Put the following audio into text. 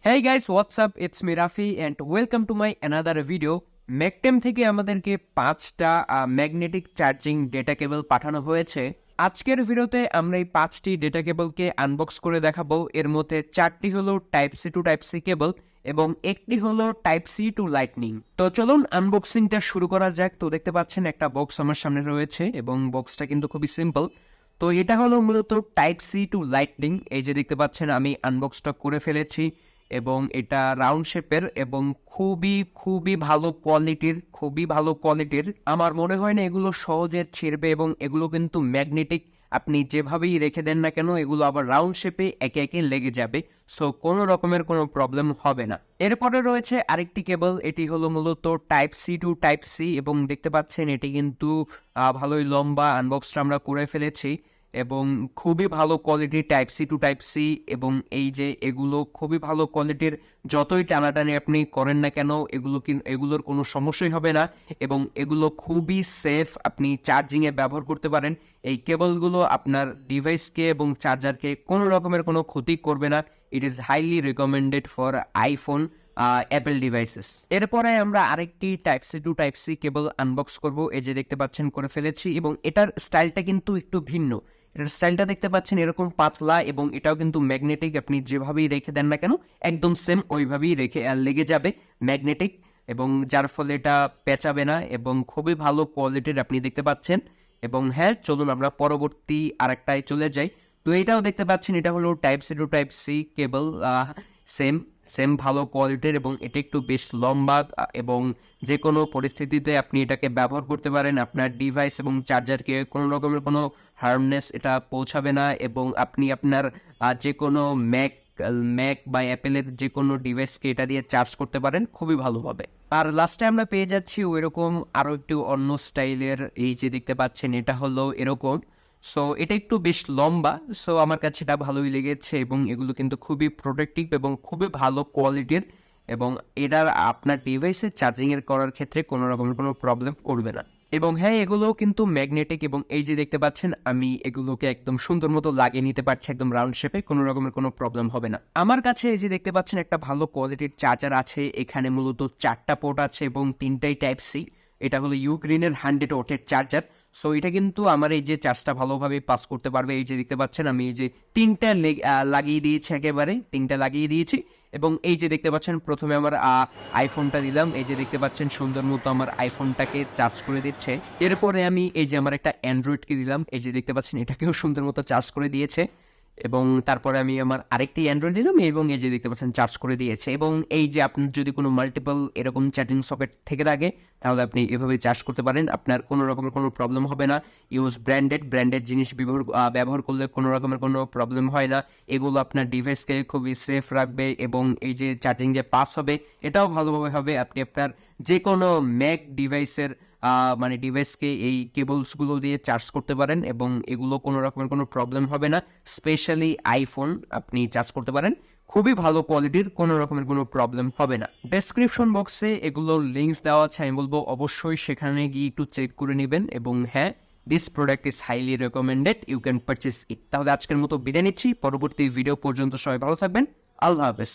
Hey guys, what's up? It's me Rafi and welcome to my another video. Magtame থেকে আমাদেরকে 5টা magnetic charging data কেবল পাঠানো হয়েছে। আজকের ভিডিওতে আমরা এই 5টি ডেটা কেবলকে আনবক্স করে দেখাবো। এর মধ্যে 4টি হলো type C to type C cable এবং একটি হলো টাইপ সি টু লাইটনিং। তো চলুন আনবক্সিংটা শুরু করা যাক। তো দেখতে পাচ্ছেন একটা বক্স আমার সামনে রয়েছে এবং বক্সটা কিন্তু খুবই সিম্পল। তো এটা হলো মূলত টাইপ সি টু লাইটনিং। এই যে দেখতে পাচ্ছেন আমি আনবক্সটা করে ফেলেছি এবং এটা রাউন্ড শেপের এবং খুবই ভালো কোয়ালিটির। আমার মনে হয় না এগুলো সহজে ছিঁড়বে এবং এগুলো কিন্তু ম্যাগনেটিক। আপনি যেভাবেই রেখে দেন না কেন এগুলো আবার রাউন্ড শেপে একে একে লেগে যাবে। সো কোনো রকমের কোনো প্রবলেম হবে না। এরপরে রয়েছে আরেকটি কেবল, এটি হলো মূলত type C to type C এবং দেখতে পাচ্ছেন এটি কিন্তু ভালোই লম্বা। আনবক্সটা আমরা করে ফেলেছি এবং খুবই ভালো কোয়ালিটির type C to type C এবং এই যে এগুলো খুবই ভালো কোয়ালিটির। যতই টানাটানি আপনি করেন না কেন এগুলোর কোনো সমস্যাই হবে না এবং এগুলো খুবই সেফ। আপনি চার্জিংয়ে ব্যবহার করতে পারেন। এই কেবলগুলো আপনার ডিভাইসকে এবং চার্জারকে কোনো রকমের কোনো ক্ষতি করবে না। It is highly recommended for iPhone apple devices. এরপরে আমরা আরেকটি type C to type C cable unbox করব। এই যে দেখতে পাচ্ছেন করে ফেলেছি এবং এটার স্টাইলটা কিন্তু একটু ভিন্ন। এটার স্টাইলটা দেখতে পাচ্ছেন এরকম পাতলা এবং এটাও কিন্তু ম্যাগনেটিক। আপনি যেভাবেই রেখে দেন না কেন একদম সেম ওইভাবেই লেগে যাবে ম্যাগনেটিক এবং যার ফলে এটা পেঁচাবে না এবং খুবই ভালো কোয়ালিটির আপনি দেখতে পাচ্ছেন। এবং হ্যাঁ, চলুন আমরা পরবর্তী আরেকটায় চলে যাই। তো এটাও দেখতে পাচ্ছেন এটা হলো type C to type C cable, same ভালো কোয়ালিটির এবং এটা একটু বেশ লম্বা এবং যে কোনো পরিস্থিতিতে আপনি এটাকে ব্যবহার করতে পারেন। আপনার ডিভাইস এবং চার্জারকে কোনো রকমের কোনো হার্মনেস এটা পৌঁছাবে না এবং আপনি আপনার যে কোনো ম্যাক বা অ্যাপেলের যে কোনো ডিভাইসকে এটা দিয়ে চার্জ করতে পারেন খুবই ভালোভাবে। আর লাস্টে আমরা পেয়ে যাচ্ছি ওইরকম আরও একটু অন্য স্টাইলের। এই যে দেখতে পাচ্ছেন এটা হলো এরকম। সো এটা একটু বেশ লম্বা। সো আমার কাছে এটা ভালোই লেগেছে এবং এগুলো কিন্তু খুবই প্রোটেক্টিভ এবং খুবই ভালো কোয়ালিটির এবং এটার আপনার ডিভাইসে চার্জিংয়ের করার ক্ষেত্রে কোনো রকমের কোনো প্রবলেম করবে না। এবং হ্যাঁ, এগুলোও কিন্তু ম্যাগনেটিক এবং এই যে দেখতে পাচ্ছেন আমি এগুলোকে একদম সুন্দর মতো লাগিয়ে নিতে পারছি একদম রাউন্ড শেপে, কোনো রকমের কোনো প্রবলেম হবে না। আমার কাছে এই যে দেখতে পাচ্ছেন একটা ভালো কোয়ালিটির চার্জার আছে। এখানে মূলত 4টা পোর্ট আছে এবং 3টাই টাইপ সি। এটা হলো ইউগ্রিনের 100 ওয়াটের চার্জার। সো এটা কিন্তু আমার এই যে চার্জটা ভালোভাবে পাস করতে পারবে। এই যে দেখতে পাচ্ছেন আমি এই যে 3টা লাগিয়ে দিয়েছি, একেবারে 3টা লাগিয়ে দিয়েছি এবং এই যে দেখতে পাচ্ছেন প্রথমে আমার আইফোনটা দিলাম। এই যে দেখতে পাচ্ছেন সুন্দর মতো আমার আইফোনটাকে চার্জ করে দিচ্ছে। এরপরে আমি এই যে আমার একটা অ্যান্ড্রয়েডকে দিলাম। এই যে দেখতে পাচ্ছেন এটাকেও সুন্দর মতো চার্জ করে দিয়েছে এবং তারপরে আমি আমার আরেকটি অ্যান্ড্রয়েড দিলাম এবং এই যে দেখতে পাচ্ছেন চার্জ করে দিয়েছে। এবং এই যে আপনার যদি কোনো মাল্টিপল এরকম চার্জিং সকেট থেকে থাকে তাহলে আপনি এভাবে চার্জ করতে পারেন, আপনার কোনো রকমের কোনো প্রবলেম হবে না। ইউজ ব্র্যান্ডেড জিনিস ব্যবহার করলে কোনো রকমের কোনো প্রবলেম হয় না। এগুলো আপনার ডিভাইসকে খুবই সেফ রাখবে এবং এই যে চার্জিং যে পাস হবে এটাও ভালোভাবে হবে। আপনি আপনার যে কোনো ম্যাক ডিভাইসের ডিভাইসকে এই কেবলসগুলো দিয়ে চার্জ করতে পারেন এবং এগুলো কোনো রকমের কোনো প্রবলেম হবে না। স্পেশালি আইফোন আপনি চার্জ করতে পারেন, খুবই ভালো কোয়ালিটির, কোনো রকমের কোনো প্রবলেম হবে না। ডেসক্রিপশন বক্সে এগুলোর লিঙ্কস দেওয়া আছে, আমি বলবো অবশ্যই সেখানে গিয়ে একটু চেক করে নেবেন এবং হ্যাঁ, this product is highly recommended, you can purchase it. তাহলে আজকের মতো বিদায় নিচ্ছি, পরবর্তী ভিডিও পর্যন্ত সবাই ভালো থাকবেন, আল্লাহ হাফেজ।